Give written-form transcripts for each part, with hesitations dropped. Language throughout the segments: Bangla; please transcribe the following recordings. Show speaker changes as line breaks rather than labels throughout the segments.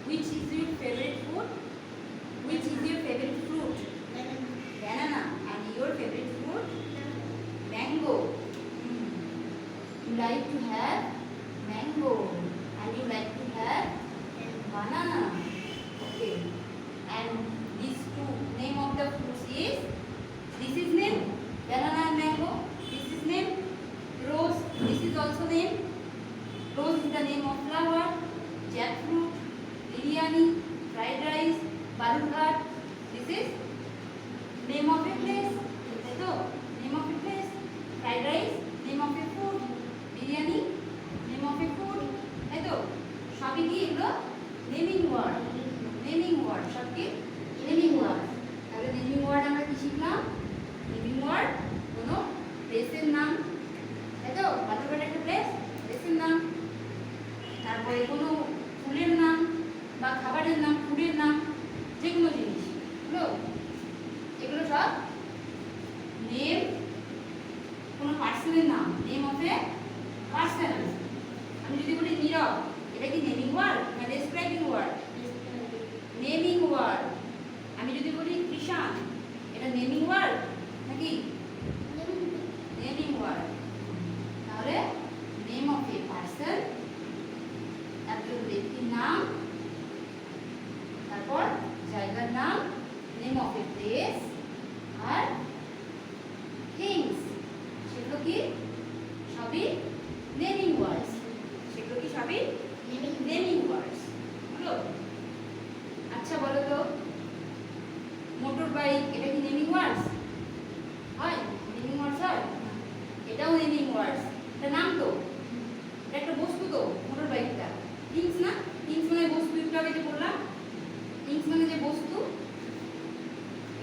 Which is your favorite food? Which is your favorite fruit? Banana. And your favorite fruit? Mango. You like to have mango. And you like to have banana. Okay. And these two name of the fruits is, this is name banana and mango. This is name rose. This is also name rose is the name of flower. Jackfruit, biryani, fried rice, balughat. This is name of a place. So name of a place. Fried rice name of a food. Biryani name of a food. So সবই কি এগুলো নেমিং ওয়ার্ড। নেমিং ওয়ার্ড সব কি নেমিং ওয়ার্ড। তাহলে নেমিং ওয়ার্ড আমরা কি শিখলাম? নেমিং ওয়ার্ড কোনো প্লেসের নাম, তাই তো? বালুরঘাট একটা প্লেস, প্লেসের নাম। তারপরে কোনো ফুলের নাম বা খাবারের নাম, ফুডের নাম, যে কোনো জিনিস এগুলো সব নেম। কোনো পার্সনের নাম, নেম অফ এ পার্সন। আমি যদি বলি নীরব, এটা কি নেমিং ওয়ার্ড না ডেসক্রাইবিং ওয়ার্ড? Naming word. আমি যদি বলি কৃষাণ, এটা নেমিং ওয়ার্ড নাকি নেমিং ওয়ার্ড? তাহলে নেম অফ এ পার্সন, একজন ব্যক্তির নাম, তারপর জায়গার নাম, নেম অফ এ প্লেস, আর থিংস, সেগুলো কি সবই নেমিং ওয়ার্ডস। সেগুলো কি সবই নেমিং ওয়ার্ডস হলো। আচ্ছা বলো তো, মোটর বাইক এটা কি নেমিং ওয়ার্ডস হয়? নেমিং ওয়ার্ডস হয়? এটাও নেমিং ওয়ার্ডস। এটা নাম তো, এটা একটা বস্তু তো মোটর বাইকটা। থিংস না? থিংস মানে বস্তু, একটু আগে যে বললাম থিংস মানে যে বস্তু,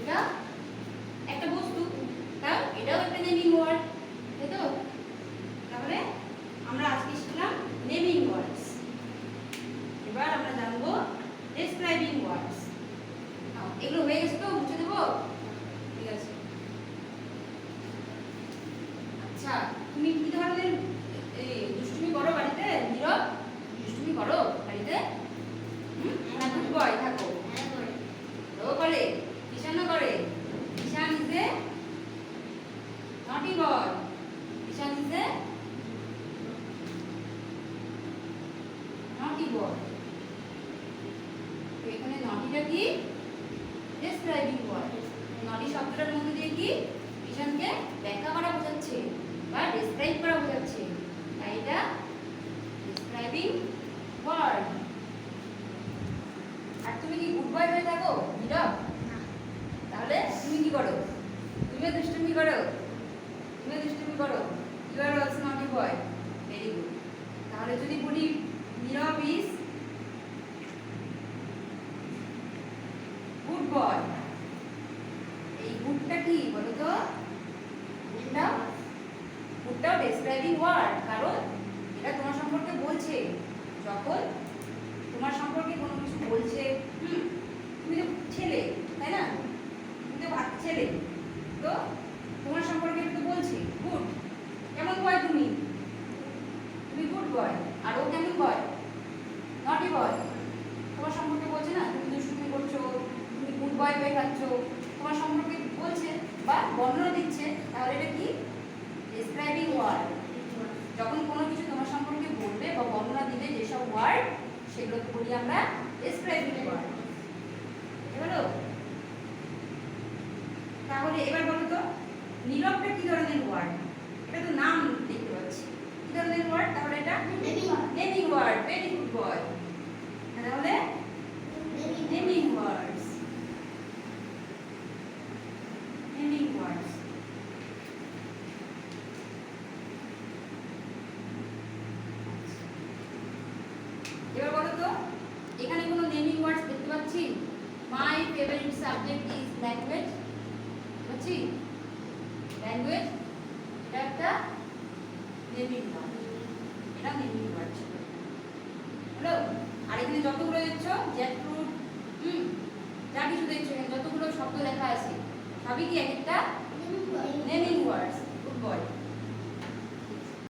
এটা একটা বস্তু, তাও এটাও একটা নেমিং ওয়ার্ড, তাই তো? তাহলে আমরা আজকে শিখলাম নেমিং ওয়ার্ডস। এবার আমরা জানবো ডেসক্রাইবিং ওয়ার্ডস। এগুলো হয়ে গেছে তো, মুছে দেবো? ঠিক আছে। আচ্ছা, তুমি কি ধরনের দুষ্টুমি করো বাড়িতে? নীরব, দুষ্টুমি করো বাড়িতে? না গুড বয় থাকো? ও করে, কিষানও করে। কিষান ইজ এ নটি বয়। কিষান ইজ এ নটি বয়। তো এখানে নটিটা কি ডেসক্রাইবিং ওয়ার্ড। নটি শব্দটার মধ্যে দিয়ে কি কিষানকে ব্যাখ্যা করা বোঝাচ্ছে বা ডেসক্রাইব করা বোঝাচ্ছে, তাই এটা ডেসক্রাইবিং ওয়ার্ড। আর তুমি কি গুড বয় হয়ে থাকো নীরব? তাহলে তুমি কি করো? তুমিও দুষ্টুমি করো, তুমিও দুষ্টুমি করো। ইউ আর অলসো নটি বয়। Very good. তাহলে যদি বলি নীরব ইজ গুড বয়, এই গুডটা কি বলো তো? গুডটাও ডেসক্রাইবিং ওয়ার্ড, কারণ এটা তোমার সম্পর্কে বলছে। যখন তোমার সম্পর্কে কোনো কিছু বলছে, তুমি তো ছেলে, তাই না? তুমি তো ছেলে, তো তোমার সম্পর্কে তো বলছে গুড। কেমন বয় তুমি? তুমি গুড বয়। আর ও কেমন বয়? নটি বয়। তোমার সম্পর্কে বলছে না, তুমি দুষ্টুমি করছো, তুমি গুড বয় হয়ে থাকছো, তোমার সম্পর্কে বলছে বা বর্ণনা দিচ্ছে। তাহলে এটা কি ডেসক্রাইবিং ওয়ার্ড। যখন কোনো কিছু তোমার সম্পর্কে বলবে বা বর্ণনা দিবে, যেসব ওয়ার্ড, সেগুলোকে বলি আমরা ডেসক্রাইবিং ওয়ার্ড। হলো? তাহলে এবার বলো তো, নীরবটা কি ধরনের ওয়ার্ড? এটা তো নাম দেখতে পাচ্ছি, কি ধরনের ওয়ার্ড? তাহলে এটা naming word. Very good boy. তাহলে নেমিং ওয়ার্ডস, নেমিং ওয়ার্ডস। এবার বলো তো, এখানে কোনো নেমিং ওয়ার্ডস দেখতে পাচ্ছি? My favourite subject is language. বুঝছি? ল্যাঙ্গুয়েজ এটা একটা নেমিং ওয়ার্ড। এটা নেমিং ওয়ার্ড ছিল। হলো? আর এখানে যতগুলো দেখছো জ্যাকফ্রুট, যা কিছু দেখছো এখানে যতগুলো শব্দ লেখা আছে, সবই কি এক একটা নেমিং ওয়ার্ডস। Good boy.